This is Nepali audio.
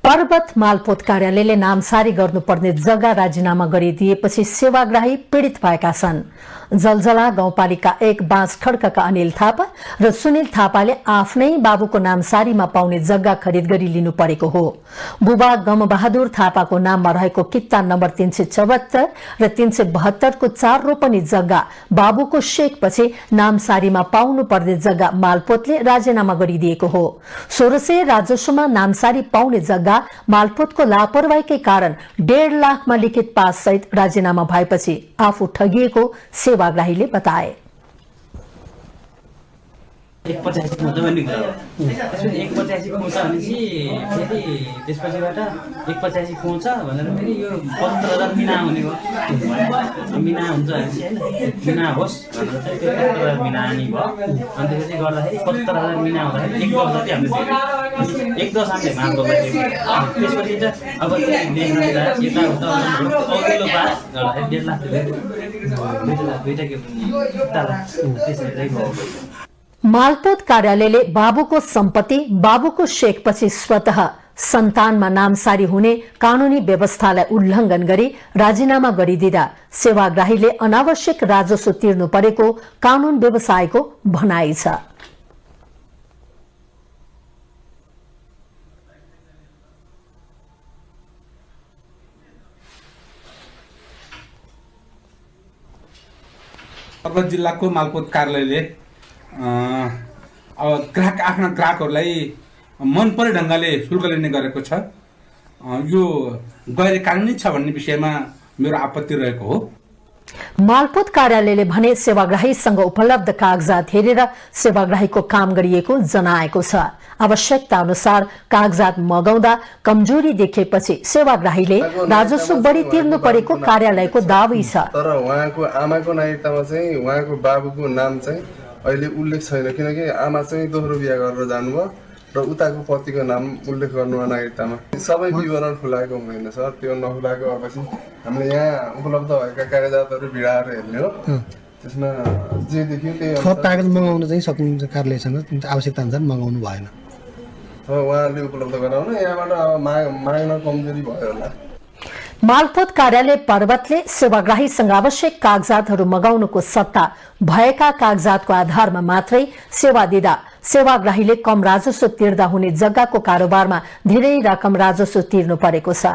पर्वत मालपोत कार्यालयले नामसारी गर्नुपर्ने जग्गा राजीनामा गरिदिएपछि सेवाग्राही पीड़ित भएका छन्। जलजला गाउँपालिका 1 बाँस खड्काका अनिल थापा र सुनिल थापाले आफ्नै बाबुको नामसारीमा पाउने जग्गा खरिद गरी लिनु परेको हो। बुबा गमबहादुर थापाको नाममा रहेको कित्ता नम्बर 374 र 372 को 4 रोपनी जग्गा बाबुको शेकपछि नामसारीमा पाउनु पर्ने जग्गा मालपोतले राजीनामा गरिदिएको हो। 1600 राजस्वमा नामसारी पाउने जग्गा मालपोतको लापरवाहीकै कारण 1.5 लाखमा लिखित पास सहित राजीनामा भएपछि आफू ठगिएको सेवाग्राहीले बताए। 185 पाउँछ भन्ने कुरा हो। त्यसपछि 185 पाउँछ भनेपछि फेरि त्यसपछिबाट 185 पाउँछ भनेर फेरि यो 75000 मिना हुने हो। मिना हुन्छ भनेपछि हैन मिना होस् भनेर चाहिँ त्यो 75000 मिना नि भयो। अनि त्यसपछि गर्दाखेरि 75000 मिना हुँदाखेरि 1 वर्ष चाहिँ हामीले 1 दश हामीले माग गर्दाखेरि त्यसपछि चाहिँ अब चाहिँ देशमा यता उता अघिल्लो पास गर्दाखेरि 1.5 लाख दुईटा के त्यसरी भयो। मालपोत कार्यालयले बाबुको सम्पत्ति बाबुको शेकपछि स्वतः सन्तानमा नामसारी हुने कानूनी व्यवस्थालाई उल्लंघन गरी राजीनामा गरिदिँदा सेवाग्राहीले अनावश्यक राजस्व तिर्नु परेको कानून व्यवसायको भनाइ छ। पर्वत जिल्लाको मालपोत कार्यालयले अब आफ्ना ग्राहकहरूलाई मन पर्ने ढंगले शुल्क लिने गरेको छ। यो गैर कानूनी छ भन्ने विषयमा मेरो आपत्ति रहेको हो। मालपोत कार्यालयले भने सेवाग्राहीसँग उपलब्ध कागजात हेरेर सेवाग्राहीको काम गरिएको जनाएको छ। आवश्यकता अनुसार कागजात मगाउँदा कमजोरी देखेपछि सेवाग्राहीले राजस्व बढी तिर्नु परेको कार्यालयको दावी छ। तर उहाँको आमाको नागरिकतामा चाहिँ उहाँको बाबुको नाम चाहिँ अहिले उल्लेख छैन, किनकि आमा चाहिँ दोहोरो बिहा गरेर जानुभयो र उताको पतिको नाम उल्लेख गर्नु नागरिकतामा। सबै विवरण खुलाएको हुँदैन सर, त्यो नखुलाएको अवश्य हामीले यहाँ उपलब्ध भएका कागजातहरू भिडाएर हेर्ने हो। त्यसमा जे देखियो त्यही थप कागज मगाउन चाहिँ सकिन्छ, कार्यालयसँग आवश्यकता अनुसार मगाउनु भएन। उहाँहरूले उपलब्ध गराउन यहाँबाट अब माग्न कमजोरी भयो होला। मालपोत कार्यालय पर्वतले सेवाग्राहीसँग आवश्यक कागजातहरू मगाउनुको सट्टा भएका कागजातको आधारमा मात्रै सेवा दिँदा सेवाग्राहीले कम राजस्व तिर्दा हुने जग्गाको कारोबारमा धेरै रकम राजस्व तिर्नु परेको छ।